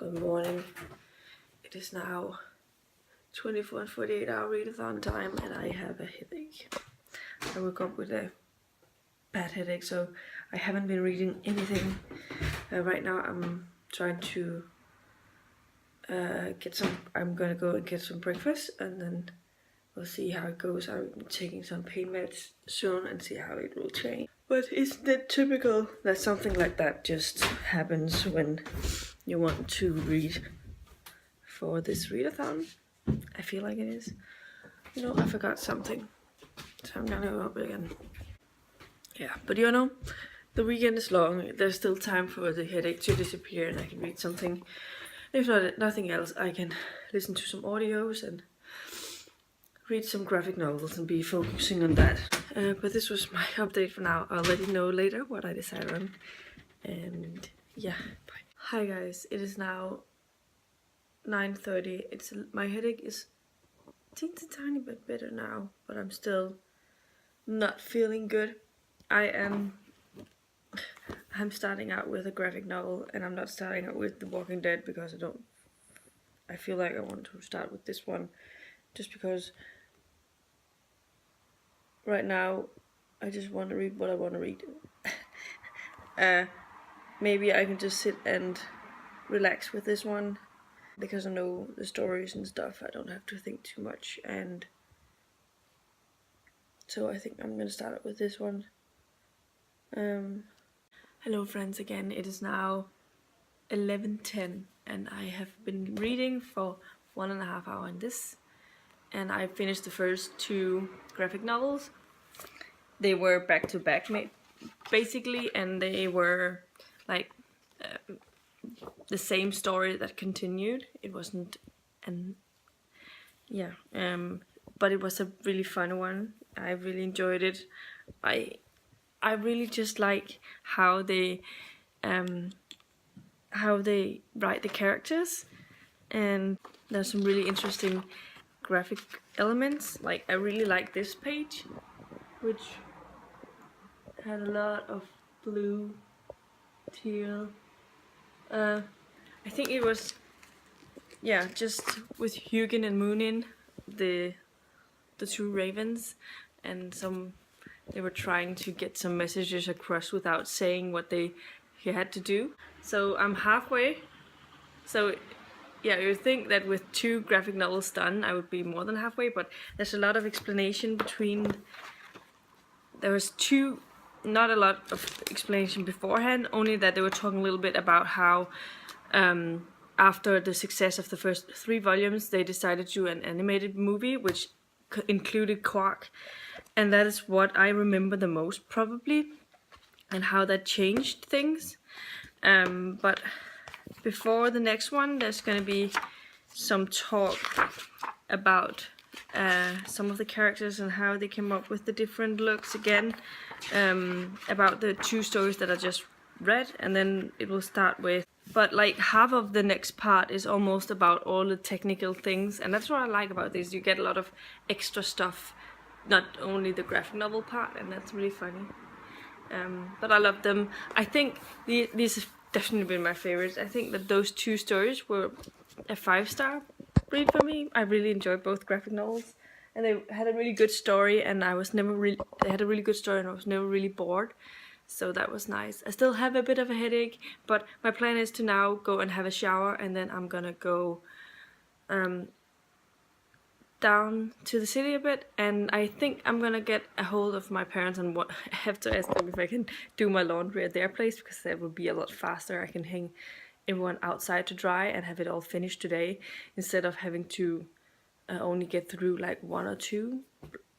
Good morning. It is now 24 and 48 hour readathon time and I have a headache. I woke up with a bad headache, so I haven't been reading anything. Right now I'm trying to I'm gonna go and get some breakfast and then we'll see how it goes. I'm taking some pain meds soon and see how it will change. But isn't it typical that something like that just happens when you want to read for this readathon? I feel like it is. You know, I forgot something, so I'm gonna go up again. Yeah, but you know, the weekend is long. There's still time for the headache to disappear and I can read something. If not nothing else, I can listen to some audios and read some graphic novels and be focusing on that. But this was my update for now. I'll let you know later what I decide on. And yeah, bye. Hi guys, it is now 9:30. My headache is a tiny bit better now, but I'm still not feeling good. I'm starting out with a graphic novel, and I'm not starting out with The Walking Dead because I feel like I want to start with this one just because right now I just want to read what I want to read. Maybe I can just sit and relax with this one because I know the stories and stuff. I don't have to think too much, and so I think I'm gonna start out with this one. Hello friends again. It is now 11:10 and I have been reading for 1.5 hours in this, and I finished the first 2 graphic novels. They were back to back basically, and they were like the same story that continued. It wasn't but it was a really fun one. I really enjoyed it. I really just like how they write the characters, and there's some really interesting graphic elements. Like, I really like this page, which had a lot of blue, teal. I think it was, yeah, just with Hugin and Munin, the 2 ravens, and they were trying to get some messages across without saying what he had to do. So I'm halfway. So yeah, you would think that with 2 graphic novels done I would be more than halfway, but there's a lot of explanation between. There was not a lot of explanation beforehand, only that they were talking a little bit about how after the success of the first 3 volumes they decided to do an animated movie which included Quark, and that is what I remember the most probably, and how that changed things. But before the next one there's going to be some talk about some of the characters and how they came up with the different looks again, about the 2 stories that I just read, and then it will start with, but like half of the next part is almost about all the technical things, and that's what I like about this. You get a lot of extra stuff, not only the graphic novel part, and that's really funny. But I love them. I think these have definitely been my favorites. I think that those 2 stories were a 5-star read for me. I really enjoyed both graphic novels, and they had a really good story, and they had a really good story, and I was never really bored. So that was nice. I still have a bit of a headache, but my plan is to now go and have a shower, and then I'm gonna go down to the city a bit, and I think I'm gonna get a hold of my parents and have to ask them if I can do my laundry at their place, because that would be a lot faster. I can hang everyone outside to dry and have it all finished today, instead of having to only get through like 1 or 2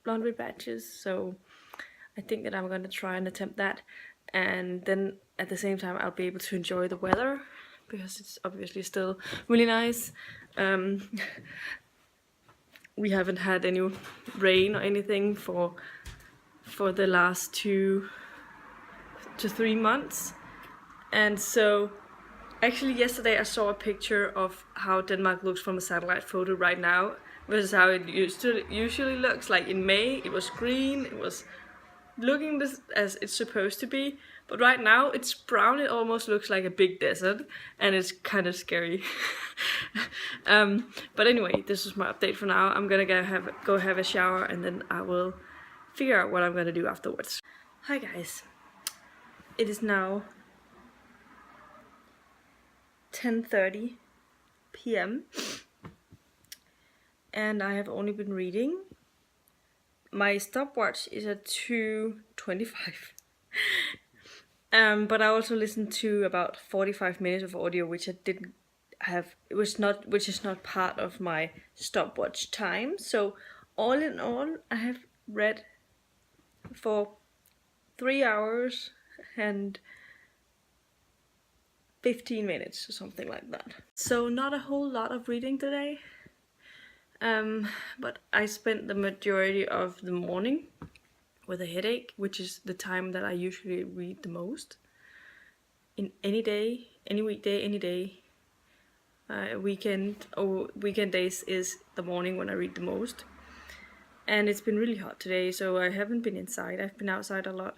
laundry batches. So I think that I'm gonna try and attempt that, and then at the same time I'll be able to enjoy the weather, because it's obviously still really nice. We haven't had any rain or anything for the last 2 to 3 months, and so actually yesterday I saw a picture of how Denmark looks from a satellite photo right now versus how it usually looks. Like in May it was green, it was looking as it's supposed to be, But right now it's brown. It almost looks like a big desert, and it's kind of scary. But anyway, this is my update for now. I'm gonna go have a shower, and then I will figure out what I'm gonna do afterwards. Hi guys. It is now 10:30 p.m. and I have only been reading. My stopwatch is at 2:25. But I also listened to about 45 minutes of audio, which I didn't have. Which is not part of my stopwatch time. So all in all, I have read for 3 hours and 15 minutes or something like that. So not a whole lot of reading today. But I spent the majority of the morning with a headache, which is the time that I usually read the most. In any day, any weekday, any day. Weekend days is the morning when I read the most. And it's been really hot today, so I haven't been inside. I've been outside a lot,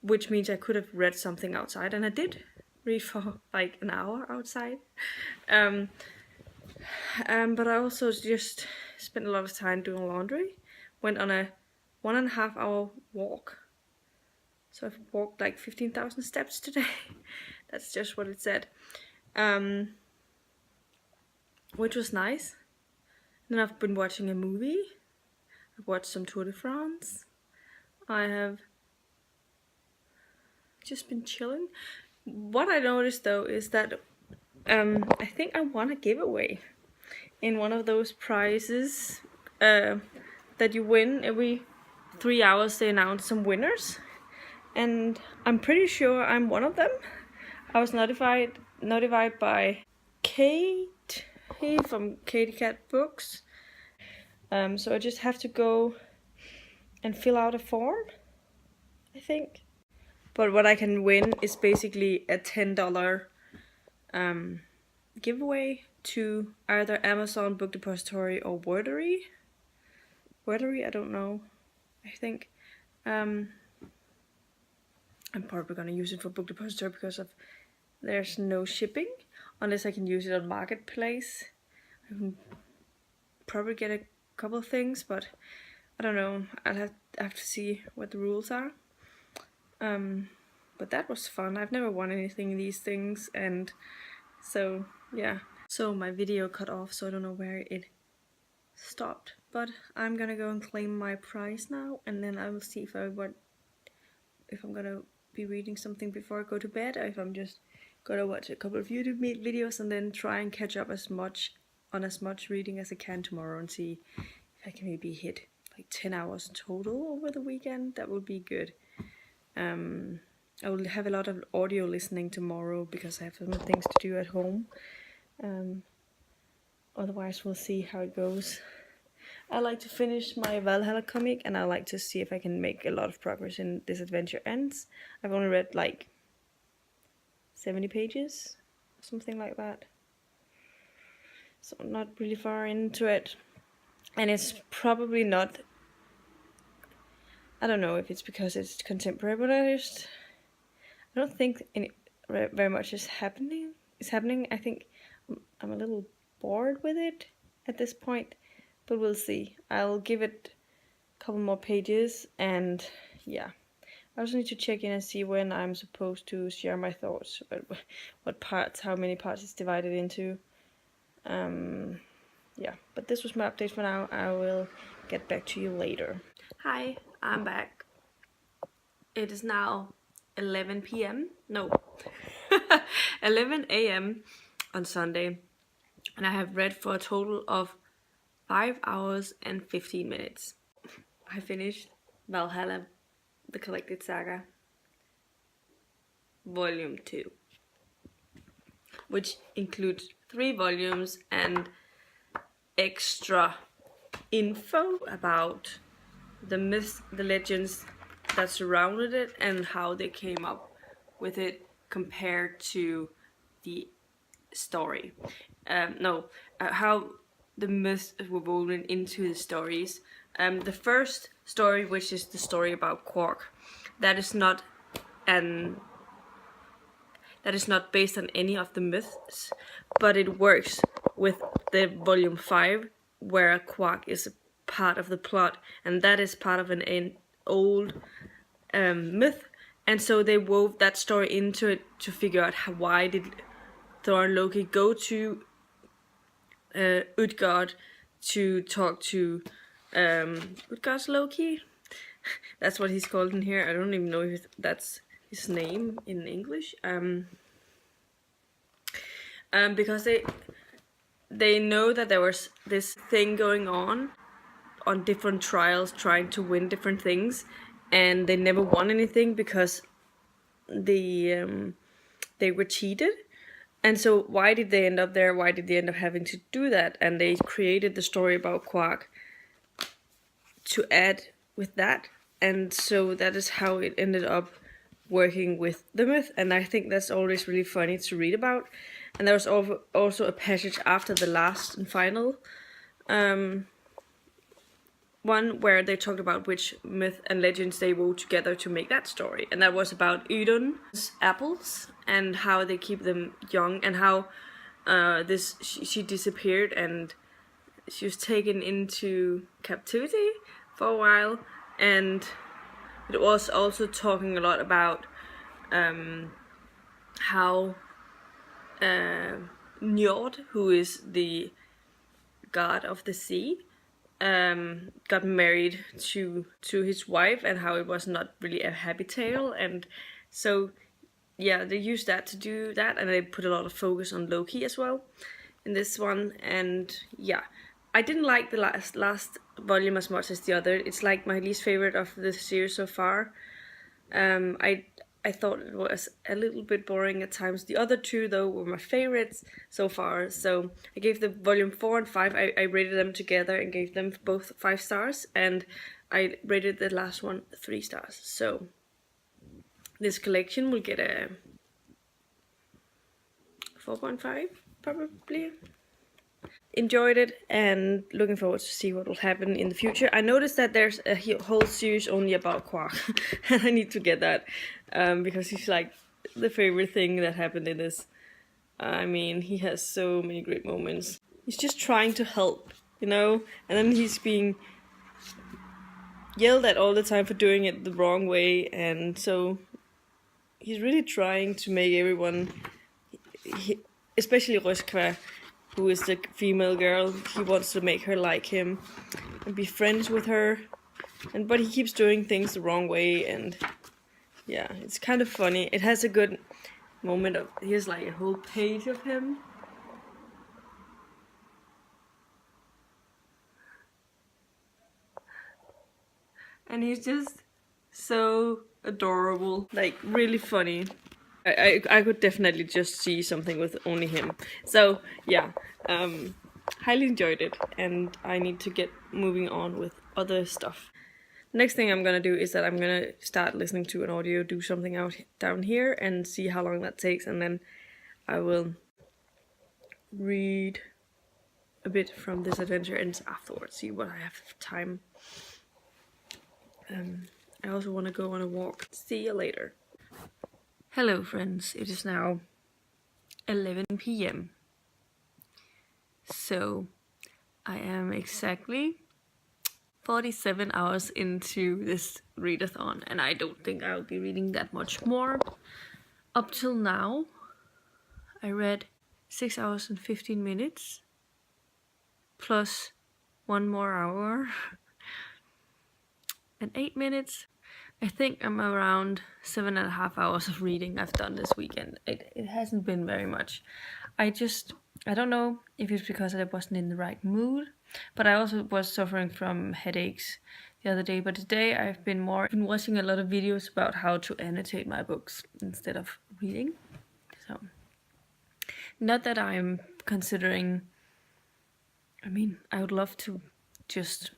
which means I could have read something outside, and I did read for like an hour outside. But I also just spent a lot of time doing laundry. Went on a 1.5 hour walk. So I've walked like 15,000 steps today. That's just what it said. Which was nice. Then I've been watching a movie. I've watched some Tour de France. I have just been chilling. What I noticed though is that I think I won a giveaway in one of those prizes that you win every 3 hours. They announce some winners, and I'm pretty sure I'm one of them. I was notified by Kate from Katie Cat Books. So I just have to go and fill out a form, I think. But what I can win is basically a $10 giveaway to either Amazon Book Depository or Wordery. Wordery, I don't know. I think I'm probably gonna use it for Book Depository because there's no shipping, unless I can use it on Marketplace. I can probably get a couple of things, but I don't know. I'll have to see what the rules are. But that was fun. I've never won anything in these things, and so yeah. So my video cut off, so I don't know where it stopped. But I'm gonna go and claim my prize now, and then I will see if I'm gonna be reading something before I go to bed, or if I'm just gonna watch a couple of YouTube videos and then try and catch up as much reading as I can tomorrow, and see if I can maybe hit like 10 hours total over the weekend. That would be good. I will have a lot of audio listening tomorrow because I have some things to do at home. Otherwise we'll see how it goes. I like to finish my Valhalla comic, and I like to see if I can make a lot of progress in This Adventure Ends. I've only read like 70 pages, something like that. So I'm not really far into it. And it's probably not, I don't know if it's because it's contemporary, but I don't think very much is happening. I think I'm a little bored with it at this point, but we'll see. I'll give it a couple more pages, and yeah. I also need to check in and see when I'm supposed to share my thoughts, what parts, how many parts it's divided into. Yeah, but this was my update for now. I will get back to you later. Hi, I'm back. It is now 11 p.m. No, 11 a.m. on Sunday, and I have read for a total of 5 hours and 15 minutes. I finished Valhalla, The Collected Saga, Volume 2, which includes 3 volumes and extra info about the myths, the legends that surrounded it, and how they came up with it compared to the story. How the myths were woven into the stories. The first story, which is the story about Quark, that is not and that is not based on any of the myths, but it works with the volume 5, where a quark is a part of the plot, and that is part of an old myth, and so they wove that story into it to figure out why did Thor and Loki go to Utgard to talk to Utgard's Loki. That's what he's called in here. I don't even know if that's his name in English. Because they know that there was this thing going on different trials, trying to win different things, and they never won anything because they were cheated. And so why did they end up there? Why did they end up having to do that? And they created the story about Quark to add with that. And so that is how it ended up working with the myth. And I think that's always really funny to read about. And there was also a passage after the last and final one where they talked about which myth and legends they wove together to make that story. And that was about Idun's apples and how they keep them young, and how she disappeared and she was taken into captivity for a while. And it was also talking a lot about how Njord, who is the god of the sea, got married to his wife, and how it was not really a happy tale. And so yeah, they used that to do that, and they put a lot of focus on Loki as well in this one. And yeah, I didn't like the last volume as much as the other. It's like my least favorite of the series so far. I thought it was a little bit boring at times. The other two, though, were my favorites so far. So I gave the volume 4 and 5, I rated them together and gave them both 5 stars. And I rated the last one 3 stars. So this collection will get a 4.5, probably. Enjoyed it and looking forward to see what will happen in the future. I noticed that there's a whole series only about Quark, and I need to get that because he's like the favorite thing that happened in this. I mean, he has so many great moments. He's just trying to help, you know, and then he's being yelled at all the time for doing it the wrong way, and so he's really trying to make everyone, especially Röskva, who is the female girl, he wants to make her like him and be friends with her, but he keeps doing things the wrong way. And yeah, it's kind of funny. It has a good moment of, here's like a whole page of him. And he's just so adorable, like really funny. I could definitely just see something with only him. So yeah, highly enjoyed it, and I need to get moving on with other stuff. Next thing I'm gonna do is that I'm gonna start listening to an audio, do something out down here, and see how long that takes, and then I will read a bit from this adventure and afterwards see what I have time. I also want to go on a walk. See you later. Hello friends, it is now 11 p.m. So I am exactly 47 hours into this readathon, and I don't think I'll be reading that much more. Up till now, I read 6 hours and 15 minutes, plus 1 more hour, and 8 minutes. I think I'm around 7.5 hours of reading I've done this weekend. It hasn't been very much. I don't know if it's because I wasn't in the right mood, but I also was suffering from headaches the other day. But today I've been watching a lot of videos about how to annotate my books instead of reading. So, not that I'm considering, I mean, I would love to just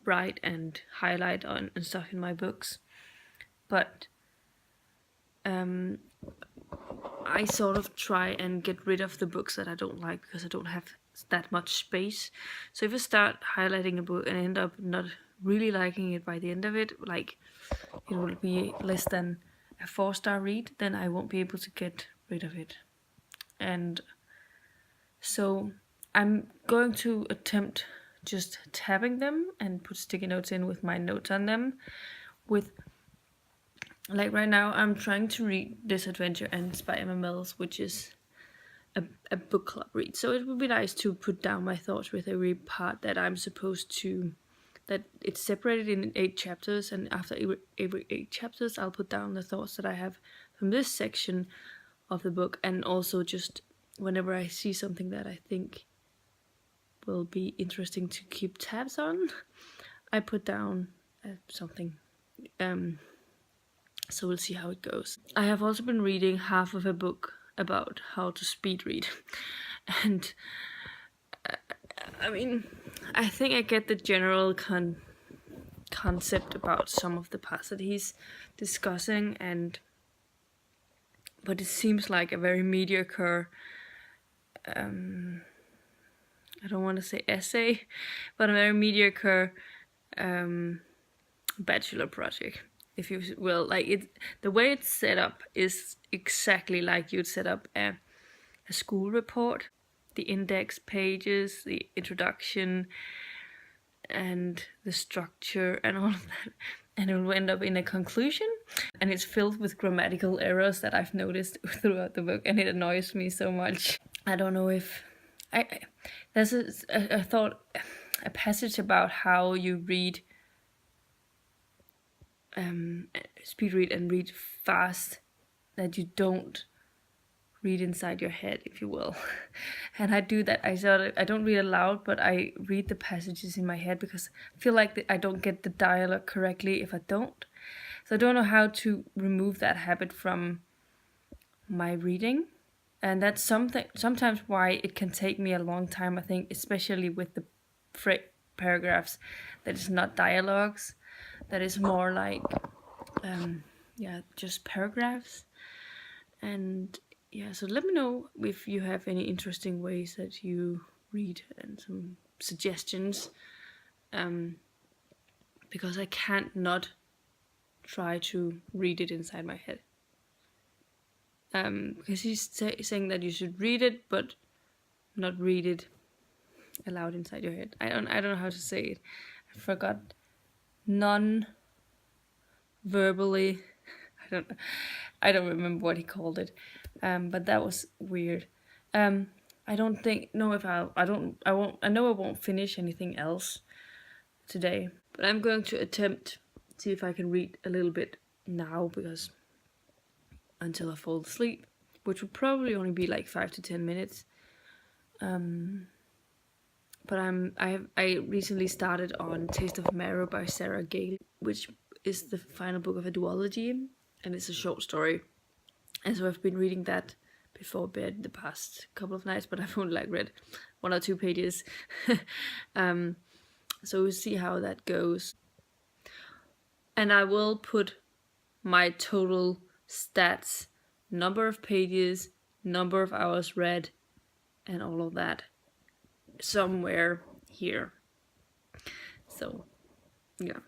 write and highlight on and stuff in my books, but I sort of try and get rid of the books that I don't like because I don't have that much space. So if I start highlighting a book and end up not really liking it by the end of it, like it will be less than a 4-star read, then I won't be able to get rid of it. And so I'm going to attempt just tabbing them and put sticky notes in with my notes on them. With, like right now, I'm trying to read This Adventure Ends by Emma Mills, which is a book club read. So it would be nice to put down my thoughts with every part that I'm supposed to, that it's separated in 8 chapters, and after every 8 chapters I'll put down the thoughts that I have from this section of the book, and also just whenever I see something that I think will be interesting to keep tabs on, I put down something. So we'll see how it goes. I have also been reading half of a book about how to speed read, and I mean, I think I get the general concept about some of the parts that he's discussing, but it seems like a very mediocre, I don't want to say essay, but a very mediocre bachelor project, if you will. Like, it, the way it's set up is exactly like you'd set up a school report. The index pages, the introduction, and the structure and all of that, and it will end up in a conclusion, and it's filled with grammatical errors that I've noticed throughout the book, and it annoys me so much. I don't know if there's a passage about how you read, speed read and read fast, that you don't read inside your head, if you will. And I do that. I don't read aloud, but I read the passages in my head, because I feel like I don't get the dialogue correctly if I don't. So I don't know how to remove that habit from my reading. And that's sometimes why it can take me a long time, I think, especially with the paragraphs that is not dialogues, that is more like, just paragraphs. And yeah, so let me know if you have any interesting ways that you read and some suggestions, because I can't not try to read it inside my head. Because he's saying that you should read it, but not read it aloud inside your head. I don't know how to say it. I forgot. Non-verbally. I don't remember what he called it. But that was weird. I know I won't finish anything else today, but I'm going to attempt, see if I can read a little bit now, because until I fall asleep, which will probably only be like 5 to 10 minutes. But I recently started on Taste of Marrow by Sarah Gale, which is the final book of a duology, and it's a short story. And so I've been reading that before bed the past couple of nights, but I've only read 1 or 2 pages. So we'll see how that goes. And I will put my total stats, number of pages, number of hours read, and all of that somewhere here. So, yeah.